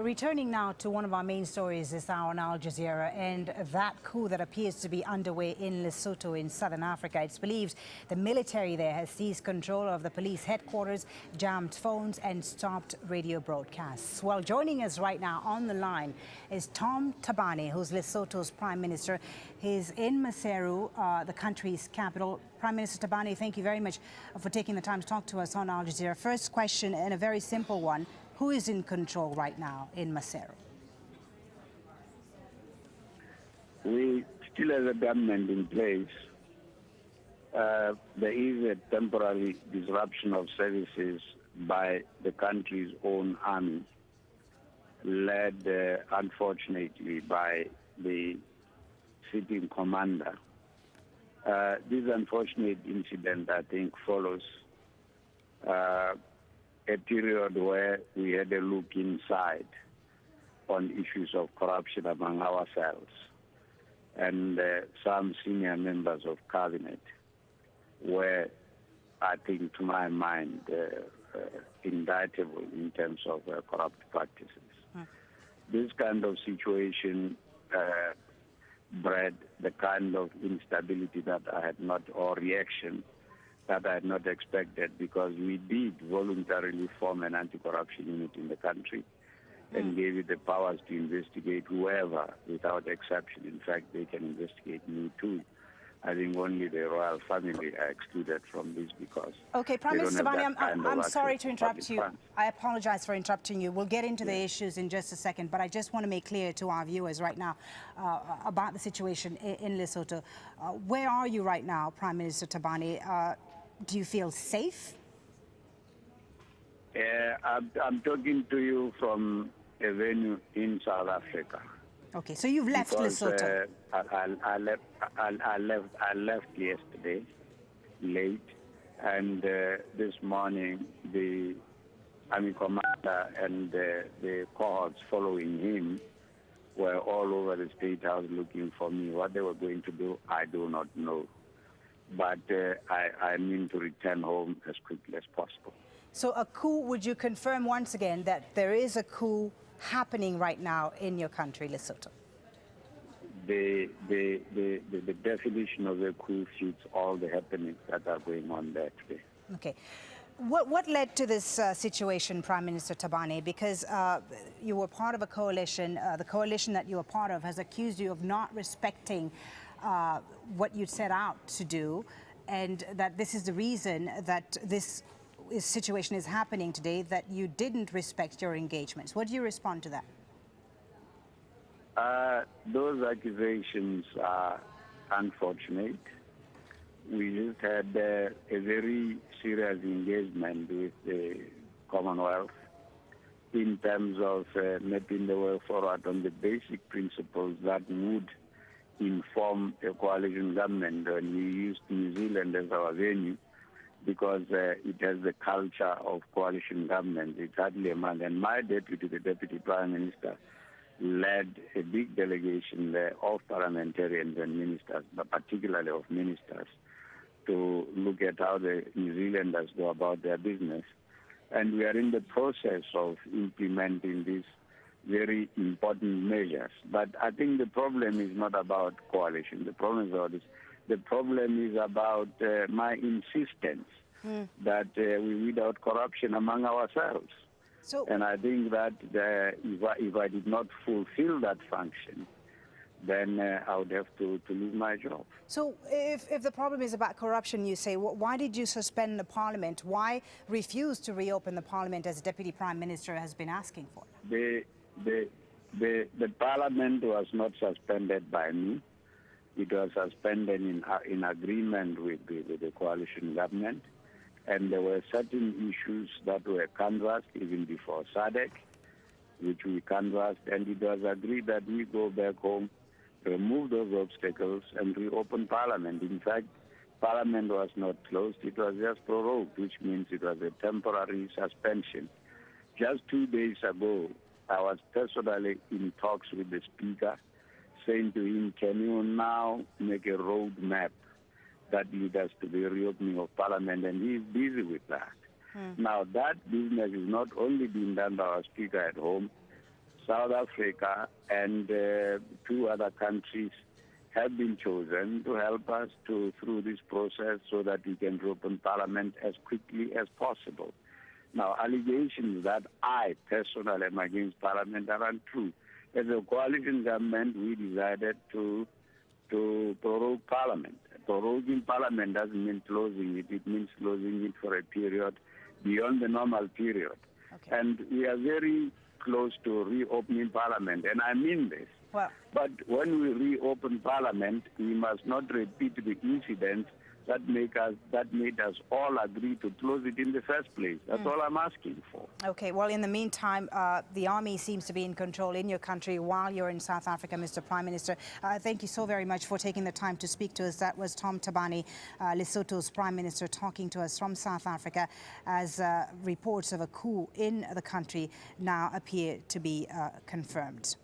returning now to one of our main stories this hour on Al Jazeera and that coup that appears to be underway in Lesotho in southern Africa. It's believed the military there has seized control of the police headquarters, jammed phones and stopped radio broadcasts. Well, joining us right now on the line is Thabane, who's Lesotho's Prime Minister. He's in Maseru, the country's capital. Prime Minister Thabane, thank you very much for taking the time to talk to us on Al Jazeera. First question, and a very simple one. Who is in control right now in Maseru? We still have a government in place. There is a temporary disruption of services by the country's own army, led unfortunately by the sitting commander. This unfortunate incident, I think, follows a period where we had a look inside on issues of corruption among ourselves, and some senior members of cabinet were, I think, to my mind, indictable in terms of corrupt practices. This kind of situation bred the kind of instability that I had not, or reaction that I had not expected, because we did voluntarily form an anti-corruption unit in the country and gave it the powers to investigate whoever without exception. In fact, they can investigate me too. I think only the royal family are excluded from this because... Okay, Prime Minister Thabane, I'm sorry to interrupt you. I apologize for interrupting you. We'll get into the issues in just a second, but I just want to make clear to our viewers right now about the situation in Lesotho. Where are you right now, Prime Minister Thabane? Do you feel safe? I'm talking to you from a venue in South Africa. Okay, so you've left Lesotho. I left yesterday late, and this morning the army commander and the cohorts following him were all over the State House looking for me. What they were going to do, I do not know. But I mean to return home as quickly as possible. So a coup, would you confirm once again that there is a coup happening right now in your country, Lesotho? The definition of a coup suits all the happenings that are going on there today. Okay. What led to this situation, Prime Minister Thabane? Because you were part of a coalition. The coalition that you were part of has accused you of not respecting what you set out to do, and that this is the reason that this situation is happening today, that you didn't respect your engagements. What do you respond to that? Those accusations are unfortunate. We just had a very serious engagement with the Commonwealth in terms of mapping the way forward on the basic principles that would inform a coalition government. And we used New Zealand as our venue because it has the culture of coalition government. It's hardly a month. And my deputy, the Deputy Prime Minister, led a big delegation there of parliamentarians and ministers, but particularly of ministers, to look at how the New Zealanders go about their business. And we are in the process of implementing these very important measures. But I think the problem is not about coalition. The problem is about this. The problem is about my insistence that we weed out corruption among ourselves. And I think that if I did not fulfill that function, then I would have to lose my job. So if the problem is about corruption, you say, well, why did you suspend the parliament? Why refuse to reopen the parliament as the Deputy Prime Minister has been asking for? The parliament was not suspended by me. It was suspended in agreement with the coalition government. And there were certain issues that were canvassed even before SADC, which we canvassed, and it was agreed that we go back home, remove those obstacles, and reopen Parliament. In fact, Parliament was not closed, it was just prorogued, which means it was a temporary suspension. Just 2 days ago, I was personally in talks with the Speaker, saying to him, can you now make a road map that leads us to the reopening of Parliament, and he is busy with that. Now, that business is not only being done by our Speaker at home, South Africa and 2 other countries have been chosen to help us through this process so that we can reopen Parliament as quickly as possible. Now, allegations that I personally am against Parliament are untrue. As a coalition government, we decided to prorogue Parliament. Proroguing Parliament doesn't mean closing it. It means closing it for a period beyond the normal period. Okay. And we are very close to reopening Parliament, and I mean this. Well, but when we reopen Parliament, we must not repeat the incidents that made us all agree to close it in the first place. That's all I'm asking for. Okay, well, in the meantime, the army seems to be in control in your country while you're in South Africa, Mr. Prime Minister. Thank you so very much for taking the time to speak to us. That was Tom Thabane, Lesotho's Prime Minister, talking to us from South Africa as reports of a coup in the country now appear to be confirmed.